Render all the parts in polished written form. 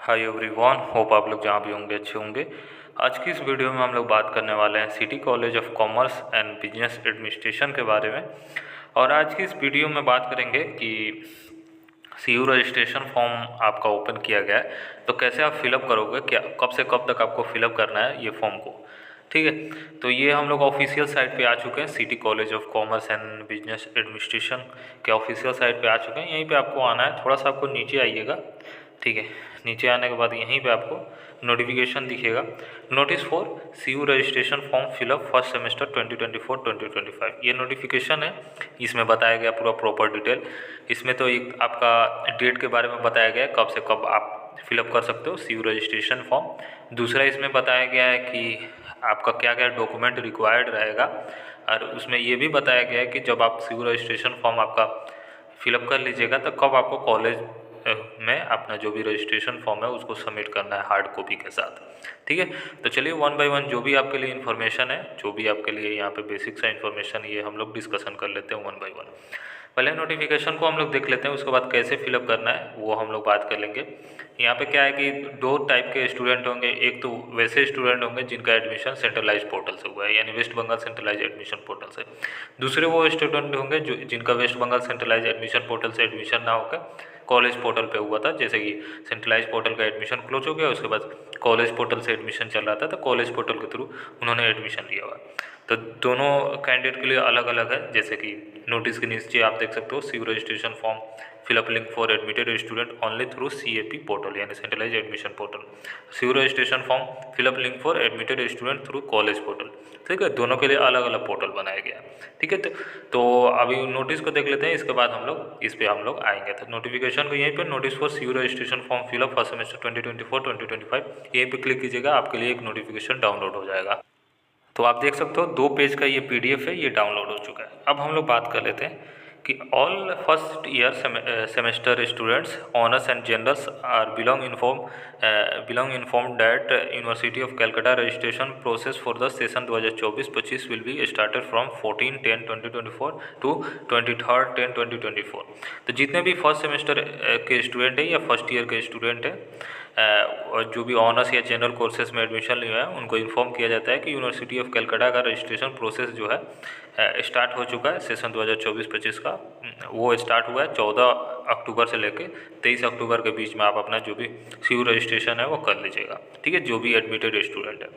Hi everyone, hope आप लोग जहाँ भी होंगे अच्छे होंगे। आज की इस वीडियो में हम लोग बात करने वाले हैं city college of commerce and business administration के बारे में। और आज की इस वीडियो में बात करेंगे कि सीयू रजिस्ट्रेशन फॉर्म आपका ओपन किया गया है, तो कैसे आप फिलअप करोगे, क्या कब से कब तक आपको फिलअप करना है ये फॉर्म को। ठीक है, तो ये हम लोग ऑफिशियल साइट पे आ चुके हैं, city college of commerce and business administration के ऑफिशियल साइट पे आ चुके हैं। यहीं पे आपको आना है, थोड़ा सा आपको नीचे आइएगा। ठीक है, नीचे आने के बाद यहीं पे आपको नोटिफिकेशन दिखेगा, notice for CU registration form fill up first semester 2024-2025। ये नोटिफिकेशन है, इसमें बताया गया पूरा प्रॉपर डिटेल। इसमें तो एक आपका डेट के बारे में बताया गया है, कब से कब आप फिलअप कर सकते हो सीयू रजिस्ट्रेशन फॉर्म। दूसरा इसमें बताया गया है कि आपका क्या क्या डॉक्यूमेंट रिक्वायर्ड रहेगा, और उसमें ये भी बताया गया है कि जब आप सीयू रजिस्ट्रेशन फॉर्म आपका फिलअप कर लीजिएगा तो कब आपको कॉलेज में अपना जो भी रजिस्ट्रेशन फॉर्म है उसको सबमिट करना है हार्ड कॉपी के साथ। ठीक है, तो चलिए वन बाय वन जो भी आपके लिए इन्फॉर्मेशन है, जो भी आपके लिए यहाँ पे बेसिक सा इन्फॉर्मेशन, ये हम लोग डिस्कशन कर लेते हैं वन बाय वन। पहले नोटिफिकेशन को हम लोग देख लेते हैं, उसके बाद कैसे फिलअप करना है वो हम लोग बात कर लेंगे। यहाँ पे क्या है कि दो टाइप के स्टूडेंट होंगे। एक तो वैसे स्टूडेंट होंगे जिनका एडमिशन सेंट्रलाइज पोर्टल से हुआ है, यानी West Bengal centralise admission portal से। दूसरे वो स्टूडेंट होंगे जो जिनका West Bengal centralise admission portal से एडमिशन ना होकर कॉलेज पोर्टल पे हुआ था। जैसे कि सेंट्रलाइज पोर्टल का एडमिशन क्लोज हो गया, उसके बाद कॉलेज पोर्टल से एडमिशन चल रहा था, तो कॉलेज पोर्टल के थ्रू उन्होंने एडमिशन लिया हुआ। तो दोनों कैंडिडेट के लिए अलग अलग है। जैसे कि नोटिस के नीचे आप देख सकते हो, CU registration form fill up link for admitted student only through CAP portal, यानी centralize admission portal. CU registration form fill up link for admitted student through college portal. ठीक है, दोनों के लिए अलग अलग पोर्टल बनाया गया। ठीक है, तो अभी नोटिस को देख लेते हैं, इसके बाद हम लोग इस पर हम लोग आएंगे। तो नोटिफिकेशन को यहीं पर notice for CU registration form fill up first semester 2024-2025 यहीं पर क्लिक कीजिएगा, आपके लिए एक नोटिफिकेशन डाउनलोड हो जाएगा। तो आप देख सकते हो 2 पेज का ये PDF है, ये डाउनलोड हो चुका है। अब हम लोग बात कर लेते हैं कि all first year semester students honours and generals are belong inform that University of Calcutta registration process for the session 2024-25 will be started from 14/10/2024 to 23rd/10/2024। तो जितने भी फर्स्ट सेमेस्टर के स्टूडेंट हैं या फर्स्ट ईयर के student हैं और जो भी ऑनर्स या जनरल कोर्सेज में एडमिशन लिया है, उनको इन्फॉर्म किया जाता है कि यूनिवर्सिटी ऑफ कलकत्ता का रजिस्ट्रेशन प्रोसेस जो है स्टार्ट हो चुका है। सेशन 2024-25 का वो स्टार्ट हुआ है 14 अक्टूबर से लेकर 23 अक्टूबर के बीच में। आप अपना जो भी सीयू रजिस्ट्रेशन है वो कर लीजिएगा। ठीक है, जो भी एडमिटेड स्टूडेंट है।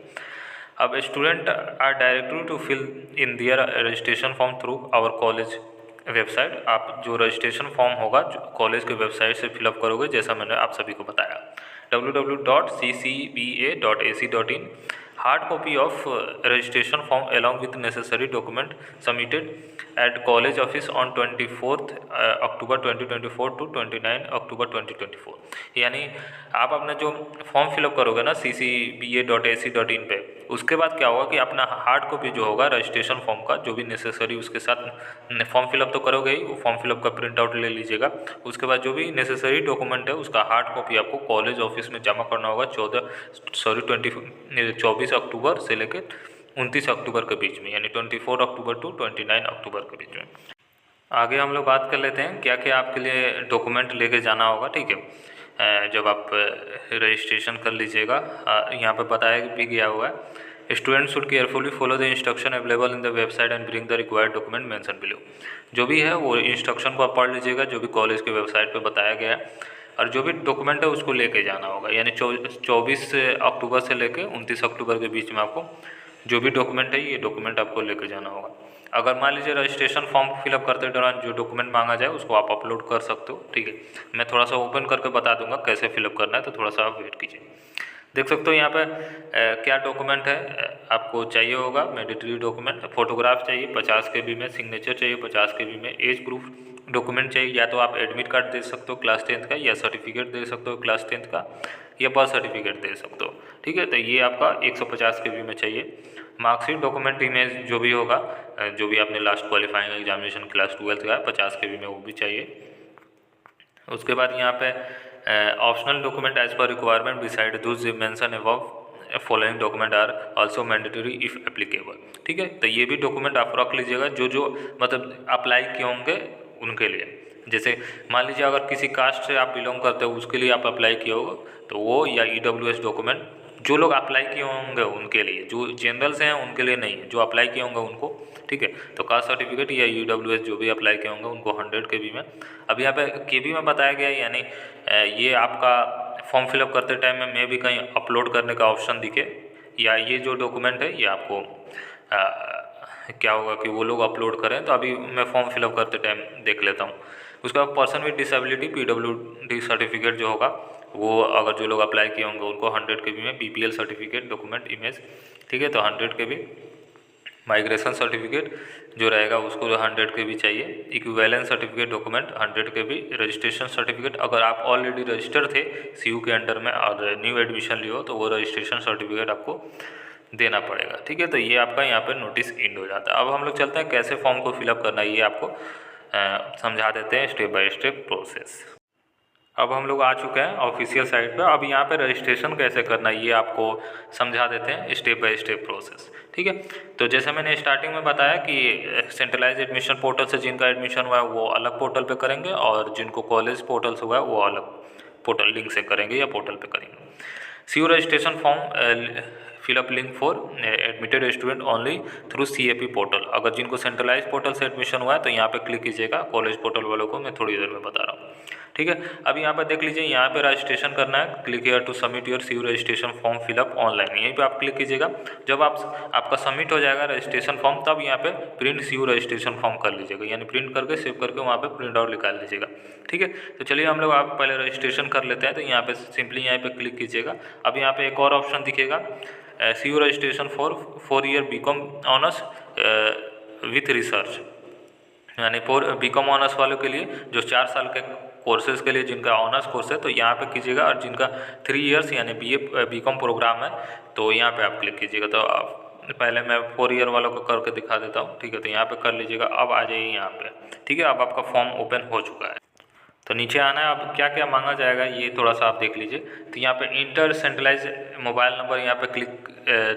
अब student are directly to fill in their registration form through our college website. आप जो रजिस्ट्रेशन फॉर्म होगा जो कॉलेज के वेबसाइट से फिलअप करोगे, जैसा मैंने आप सभी को बताया, www.ccba.ac.in। Hard copy of registration form along with necessary document submitted at college office on 24 October 2024 to 29 October 2024। यानी आप अपना जो फॉर्म फिलअप करोगे ना ccba.ac.in पे, उसके बाद क्या होगा कि अपना हार्ड कॉपी जो होगा रजिस्ट्रेशन फॉर्म का, जो भी नेसेसरी उसके साथ फॉर्म फिलअप तो करोगे ही, वो फॉर्म फिलअप का प्रिंट आउट ले लीजिएगा। उसके बाद जो भी नेसेसरी डॉक्यूमेंट है उसका हार्ड कॉपी आपको कॉलेज ऑफिस में जमा करना होगा 24 अक्टूबर से लेकर 29 अक्टूबर के बीच में, यानी 24 अक्टूबर टू 29 अक्टूबर के बीच में। आगे हम लोग बात कर लेते हैं क्या क्या आपके लिए डॉक्यूमेंट लेके जाना होगा। ठीक है, जब आप रजिस्ट्रेशन कर लीजिएगा, यहाँ पे बताया भी गया हुआ है, student should carefully follow the instruction available in the website and bring the required document mention below. जो भी है वो इंस्ट्रक्शन को आप पढ़ लीजिएगा, जो भी कॉलेज के वेबसाइट पे बताया गया है, और जो भी डॉक्यूमेंट है उसको लेके जाना होगा। यानी 24 अक्टूबर से लेके 29 अक्टूबर के बीच में आपको जो भी डॉक्यूमेंट है ये डॉक्यूमेंट आपको लेके जाना होगा। अगर मान लीजिए रजिस्ट्रेशन फॉर्म फिलअप करते दौरान जो डॉक्यूमेंट मांगा जाए उसको आप अपलोड कर सकते हो। ठीक है, मैं थोड़ा सा ओपन करके बता दूंगा कैसे फिलअप करना है, तो थोड़ा सा आप वेट कीजिए। देख सकते हो यहाँ पे क्या डॉक्यूमेंट है आपको चाहिए होगा। मैंडेटरी डॉक्यूमेंट, फोटोग्राफ चाहिए 50 KB में, सिग्नेचर चाहिए 50 KB में, एज प्रूफ डॉक्यूमेंट चाहिए, या तो आप एडमिट कार्ड दे सकते हो क्लास 10th का, या सर्टिफिकेट दे सकते हो क्लास 10th का, या बर्थ सर्टिफिकेट दे सकते हो। ठीक है, तो ये आपका 150 KB में चाहिए। मार्कशीट, डॉक्यूमेंट, इमेज जो भी होगा, जो भी आपने last qualifying examination class 12th का 50 KB में वो भी चाहिए। उसके बाद यहाँ पे optional document as per requirement beside those mention above following document are also mandatory if applicable. ठीक है, तो ये भी डॉक्यूमेंट आप रख लीजिएगा जो जो मतलब अप्लाई किए होंगे उनके लिए। जैसे मान लीजिए अगर किसी कास्ट से आप बिलोंग करते हो उसके लिए आप अप्लाई किए होगा तो वो, या EWS डॉक्यूमेंट जो लोग अप्लाई किए होंगे उनके लिए, जो जनरल से हैं उनके लिए नहीं, जो अप्लाई किए होंगे उनको, ठीक है। तो कास्ट सर्टिफिकेट या EWS जो भी अप्लाई किए होंगे उनको 100 KB में, अब यहाँ पे KB में बताया गया है, यानी ये आपका फॉर्म फिलअप करते टाइम में भी कहीं अपलोड करने का ऑप्शन दिखे, या ये जो डॉक्यूमेंट है ये आपको क्या होगा कि वो लोग अपलोड करें। तो अभी मैं फॉर्म फिलअप करते टाइम देख लेता हूँ। उसका person with disability PWD certificate जो होगा वो, अगर जो लोग अप्लाई किए होंगे उनको 100 KB में, BPL सर्टिफिकेट डॉक्यूमेंट इमेज, ठीक है, तो 100 KB। माइग्रेशन सर्टिफिकेट जो रहेगा उसको 100 KB चाहिए। Equivalence certificate document 100 KB। Registration certificate, अगर आप ऑलरेडी रजिस्टर थे CU के अंडर में और न्यू एडमिशन लियो तो वो रजिस्ट्रेशन सर्टिफिकेट आपको देना पड़ेगा, ठीक है। तो ये आपका यहाँ पे नोटिस इंड हो जाता है। अब हम लोग चलते हैं कैसे फॉर्म को फिलअप करना है, ये आपको समझा देते हैं स्टेप बाय स्टेप प्रोसेस। अब हम लोग आ चुके हैं ऑफिशियल साइट पे। अब यहाँ पे रजिस्ट्रेशन कैसे करना है ये आपको समझा देते हैं स्टेप बाय स्टेप प्रोसेस, ठीक है। तो जैसे मैंने स्टार्टिंग में बताया कि सेंट्रलाइज एडमिशन पोर्टल से जिनका एडमिशन हुआ है वो अलग पोर्टल पे करेंगे, और जिनको कॉलेज पोर्टल से हुआ है वो अलग पोर्टल लिंक से करेंगे या पोर्टल पे करेंगे। CU registration form fill up link for admitted student only through CAP portal. अगर जिनको सेंट्रलाइज पोर्टल से एडमिशन हुआ है तो यहाँ पे क्लिक कीजिएगा। कॉलेज पोर्टल वालों को मैं थोड़ी देर में बता रहा हूँ, ठीक है। अब यहाँ पर देख लीजिए, यहाँ पे रजिस्ट्रेशन करना है, click here to submit your CU registration form fill up online, यहीं पे आप क्लिक कीजिएगा। जब आपका सबमिट हो जाएगा रजिस्ट्रेशन फॉर्म, तब यहाँ पे प्रिंट CU रजिस्ट्रेशन फॉर्म कर लीजिएगा, यानी प्रिंट करके सेव करके वहाँ पे प्रिंट आउट निकाल लीजिएगा, ठीक है। तो चलिए हम लोग आप पहले रजिस्ट्रेशन कर लेते हैं। तो यहाँ पे सिंपली यहाँ पे क्लिक कीजिएगा। अब यहाँ पे एक और ऑप्शन दिखेगा, CU registration for 4 year BCom honours with research, यानी BCom ऑनर्स वालों के लिए जो 4 साल के कोर्सेज़ के लिए जिनका ऑनर्स कोर्स है तो यहाँ पे कीजिएगा, और जिनका 3 इयर्स यानी BCom प्रोग्राम है तो यहाँ पे आप क्लिक कीजिएगा। तो पहले मैं 4 ईयर वालों को करके दिखा देता हूँ, ठीक है। तो यहाँ पे कर लीजिएगा। अब आ जाइए यहाँ पे, ठीक है। अब आपका फॉर्म ओपन हो चुका है। तो नीचे आना है। अब क्या क्या मांगा जाएगा ये थोड़ा सा आप देख लीजिए। तो यहाँ पे इंटर सेंट्रलाइज मोबाइल नंबर यहाँ पे क्लिक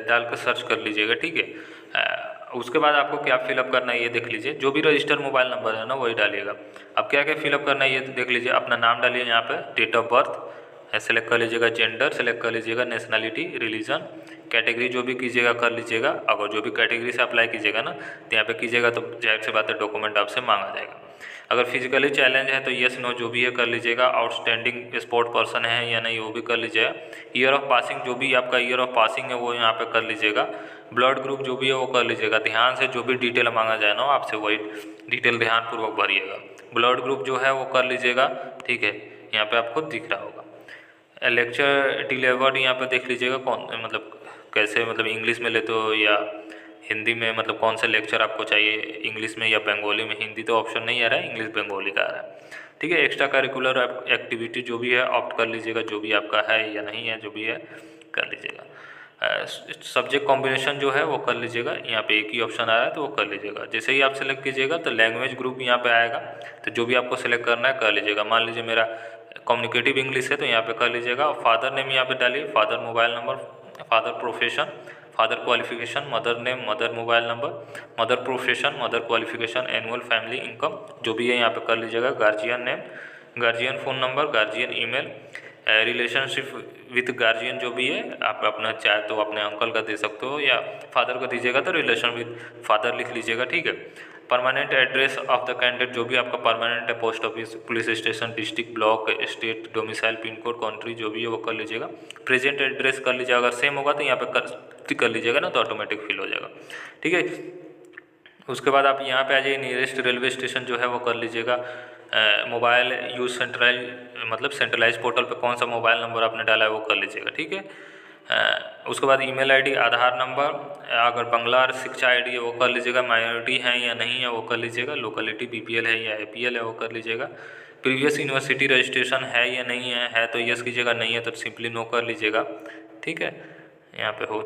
डाल कर सर्च कर लीजिएगा, ठीक है। उसके बाद आपको क्या फिलअप करना है ये देख लीजिए। जो भी रजिस्टर मोबाइल नंबर है ना वही डालिएगा। अब क्या क्या फिलअप करना है ये देख लीजिए। अपना नाम डालिए, यहाँ पे डेट ऑफ बर्थ सेलेक्ट कर लीजिएगा, जेंडर सेलेक्ट कर लीजिएगा, नेशनलिटी, रिलीजन, कैटेगरी जो भी कीजिएगा कर लीजिएगा। अगर जो भी कैटेगरी से अप्लाई कीजिएगा ना तो यहाँ पे कीजिएगा तो जाहिर सी बात है डॉक्यूमेंट आपसे मांगा जाएगा। अगर फिजिकली चैलेंज है तो येस नो जो भी है कर लीजिएगा। आउटस्टैंडिंग स्पोर्ट पर्सन है या नहीं वो भी कर लीजिएगा। ईयर ऑफ पासिंग जो भी आपका ईयर ऑफ पासिंग है वो यहाँ पे कर लीजिएगा। ब्लड ग्रुप जो भी है वो कर लीजिएगा। ध्यान से जो भी डिटेल मांगा जाए ना आपसे वही डिटेल ध्यानपूर्वक भरिएगा। ब्लड ग्रुप जो है वो कर लीजिएगा, ठीक है। यहाँ पे आपको दिख रहा होगा। लेक्चर डिलीवर्ड यहाँ पे देख लीजिएगा कौन, मतलब कैसे, मतलब इंग्लिश में लेते हो या हिंदी में, मतलब कौन सा लेक्चर आपको चाहिए, इंग्लिश में या बंगाली में। हिंदी तो ऑप्शन नहीं आ रहा है, इंग्लिश बंगाली का आ रहा है, ठीक है। एक्स्ट्रा करिकुलर एक्टिविटी जो भी है ऑप्ट कर लीजिएगा, जो भी आपका है या नहीं है जो भी है कर लीजिएगा। सब्जेक्ट कॉम्बिनेशन जो है वो कर लीजिएगा। यहाँ पे एक ही ऑप्शन आ रहा है तो वो कर लीजिएगा। जैसे ही आप सेलेक्ट कीजिएगा तो लैंग्वेज ग्रुप यहाँ पे आएगा, तो जो भी आपको सेलेक्ट करना है कर लीजिएगा। मान लीजिए मेरा कम्युनिकेटिव इंग्लिश है तो यहाँ पे कर लीजिएगा। फादर नेम यहाँ पे डालिए, father mobile number, father profession, father qualification, mother name, mother mobile number, mother profession, mother qualification, annual family income जो भी है यहाँ पे कर लीजिएगा। Guardian name, guardian phone number, guardian email, relationship with guardian जो भी है आप अपना चाहे तो अपने अंकल का दे सकते हो या फादर का दीजिएगा तो रिलेशन विथ फादर लिख लीजिएगा, ठीक है। Permanent address of the candidate जो भी आपका परमानेंट है, post office, police station, district, block, state, domicile, pin code, country जो भी है वो कर लीजिएगा। प्रेजेंट एड्रेस कर लीजिएगा। अगर सेम होगा तो यहाँ पे कर लीजिएगा ना तो ऑटोमेटिक फिल हो जाएगा, ठीक है। उसके बाद आप यहाँ पे आ जाइए। नियरेस्ट रेलवे स्टेशन जो है वो कर लीजिएगा। मोबाइल यूज मतलब सेंट्रलाइज पोर्टल पे कौन सा मोबाइल नंबर आपने डाला है वो कर लीजिएगा, ठीक है। उसके बाद ईमेल आईडी, आधार नंबर, अगर बंगला शिक्षा आईडी है वो कर लीजिएगा। माइनॉरिटी है या नहीं है वो कर लीजिएगा। लोकेलिटी BPL है या APL है वो कर लीजिएगा। प्रीवियस यूनिवर्सिटी रजिस्ट्रेशन है या नहीं है तो यस कीजिएगा, नहीं है तो सिंपली नो कर लीजिएगा, ठीक है। यहाँ पे हो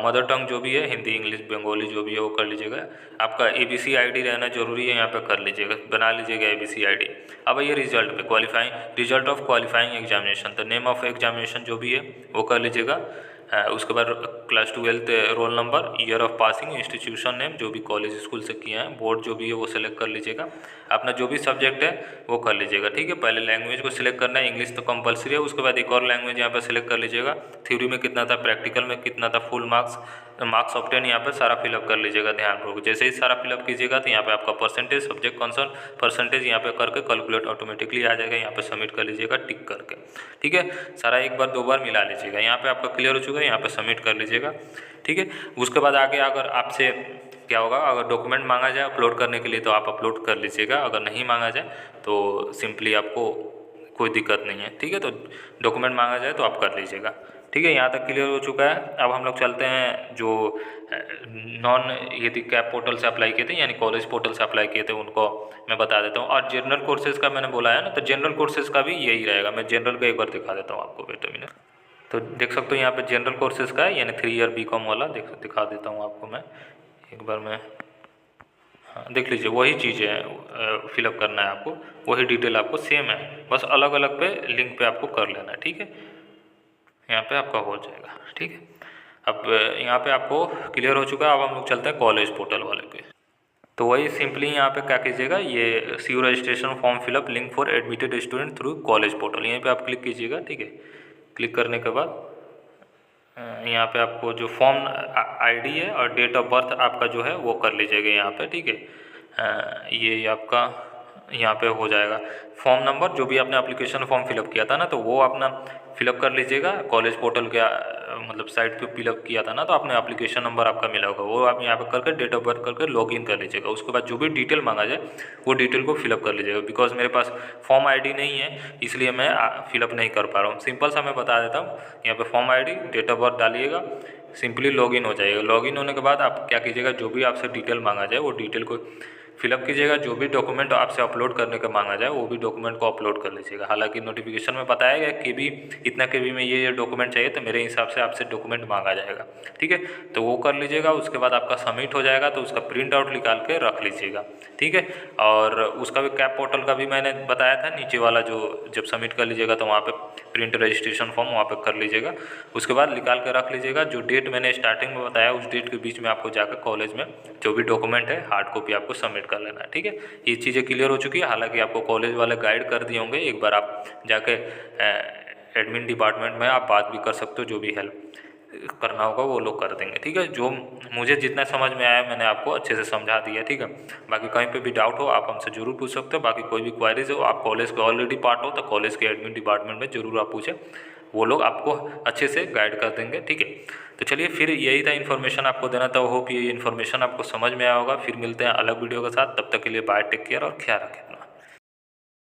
मदर टंग जो भी है, हिंदी, इंग्लिश, बंगाली जो भी है वो कर लीजिएगा। आपका ABC ID रहना जरूरी है, यहाँ पे कर लीजिएगा, बना लीजिएगा ABC ID। अब ये रिजल्ट पे qualifying, result of qualifying examination, तो नेम ऑफ एग्जामिनेशन जो भी है वो कर लीजिएगा। उसके बाद class 12th roll number, year of passing, institution name, जो भी कॉलेज स्कूल से किए हैं, बोर्ड जो भी है वो सिलेक्ट कर लीजिएगा। अपना जो भी सब्जेक्ट है वो कर लीजिएगा, ठीक है। पहले लैंग्वेज को सिलेक्ट करना है, इंग्लिश तो कंपलसरी है, उसके बाद एक और लैंग्वेज यहाँ पर सिलेक्ट कर लीजिएगा। थ्योरी में कितना था, प्रैक्टिकल में कितना था, फुल मार्क्स ऑब्टेन यहाँ पे सारा फिलअप कर लीजिएगा ध्यानपूर्वक। जैसे ही सारा फिलअप कीजिएगा तो यहाँ पे आपका परसेंटेज, सब्जेक्ट कंसर्न परसेंटेज यहाँ पे करके कैलकुलेट ऑटोमेटिकली आ जाएगा। यहाँ पे सबमिट कर लीजिएगा टिक करके, ठीक है। सारा एक बार 2 बार मिला लीजिएगा। यहाँ पे आपका क्लियर हो चुका है, यहाँ पे सबमिट कर लीजिएगा, ठीक है। उसके बाद आगे अगर आपसे क्या होगा, अगर डॉक्यूमेंट मांगा जाए अपलोड करने के लिए तो आप अपलोड कर लीजिएगा, अगर नहीं मांगा जाए तो सिंपली आपको कोई दिक्कत नहीं है, ठीक है। तो डॉक्यूमेंट मांगा जाए तो आप कर लीजिएगा, ठीक है। यहाँ तक क्लियर हो चुका है। अब हम लोग चलते हैं जो नॉन यदि कैप पोर्टल से अप्लाई किए थे यानी कॉलेज पोर्टल से अप्लाई किए थे उनको मैं बता देता हूँ। और जनरल कोर्सेज़ का मैंने बोला है ना, तो जनरल कोर्सेज़ का भी यही रहेगा। मैं जनरल का एक बार दिखा देता हूँ आपको, वेट अ मिनट। तो देख सकते हो यहाँ पे जनरल कोर्सेज़ का है यानी 3 ईयर बीकॉम वाला दिखा देता हूँ आपको मैं एक बार। मैं हाँ देख लीजिए, वही चीज़ है, फिलअप करना है आपको, वही डिटेल आपको सेम है, बस अलग अलग पे लिंक पे आपको कर लेना है, ठीक है। यहाँ पे आपका हो जाएगा, ठीक है। अब यहाँ पे आपको क्लियर हो चुका है। अब हम लोग चलते हैं कॉलेज पोर्टल वाले पे। तो वही सिंपली यहाँ पे क्या कीजिएगा, ये CU registration form fill up link for admitted student through college portal, यहीं पे आप क्लिक कीजिएगा, ठीक है। क्लिक करने के बाद यहाँ पे आपको जो फॉर्म आईडी है और डेट ऑफ बर्थ आपका जो है वो कर लीजिएगा यहाँ पे, ठीक है। ये आपका यहाँ पे हो जाएगा। फॉर्म नंबर जो भी आपने एप्लीकेशन फॉर्म फिलअप किया था ना, तो वो अपना फिलअप कर लीजिएगा। कॉलेज पोर्टल के मतलब साइट पे फिलअप किया था ना, तो आपने एप्लीकेशन नंबर आपका मिला होगा, वो आप यहाँ पे करके डेट ऑफ बर्थ करके लॉगिन कर लीजिएगा। उसके बाद जो भी डिटेल मांगा जाए वो डिटेल को फिलअप कर लीजिएगा। बिकॉज मेरे पास फॉर्म आईडी नहीं है इसलिए मैं फिलअप नहीं कर पा रहा हूँ। सिंपल सा मैं बता देता हूँ, यहाँ पे form ID, date of birth डालिएगा, सिंपली लॉगिन हो जाएगा। लॉगिन होने के बाद आप क्या कीजिएगा, जो भी आपसे डिटेल मांगा जाए वो डिटेल को फिलअप कीजिएगा। जो भी डॉक्यूमेंट आपसे अपलोड करने का मांगा जाए वो भी डॉक्यूमेंट को अपलोड कर लीजिएगा। हालांकि नोटिफिकेशन में बताया गया कि भी इतना केबी में ये डॉक्यूमेंट चाहिए, तो मेरे हिसाब से आपसे डॉक्यूमेंट मांगा जाएगा, ठीक है। तो वो कर लीजिएगा। उसके बाद आपका सबमिट हो जाएगा, तो उसका प्रिंट आउट निकाल के रख लीजिएगा, ठीक है। और उसका भी कैप पोर्टल का भी मैंने बताया था, नीचे वाला जो जब सबमिट कर लीजिएगा तो वहाँ पर प्रिंट रजिस्ट्रेशन फॉर्म वहाँ पर कर लीजिएगा। उसके बाद निकाल के रख लीजिएगा। जो डेट मैंने स्टार्टिंग में बताया उस डेट के बीच में आपको जाकर कॉलेज में जो भी डॉक्यूमेंट है हार्ड कॉपी आपको सबमिट कर लेना है, ठीक है। ये चीज़ें क्लियर हो चुकी है। हालांकि आपको कॉलेज वाले गाइड कर दिए होंगे, एक बार आप जाके एडमिन डिपार्टमेंट में आप बात भी कर सकते हो, जो भी हेल्प करना होगा वो लोग कर देंगे, ठीक है। जो मुझे जितना समझ में आया मैंने आपको अच्छे से समझा दिया, ठीक है। बाकी कहीं पे भी डाउट हो आप हमसे ज़रूर पूछ सकते हो। बाकी कोई भी क्वारीज हो, आप कॉलेज के ऑलरेडी पार्ट हो तो कॉलेज के एडमिन डिपार्टमेंट में ज़रूर आप पूछें, वो लोग आपको अच्छे से गाइड कर देंगे, ठीक है। तो चलिए, फिर यही था इन्फॉर्मेशन आपको देना था। होप ये इन्फॉर्मेशन आपको समझ में आया होगा। फिर मिलते हैं अलग वीडियो के साथ, तब तक के लिए बाय, टेक केयर और ख्याल रखें।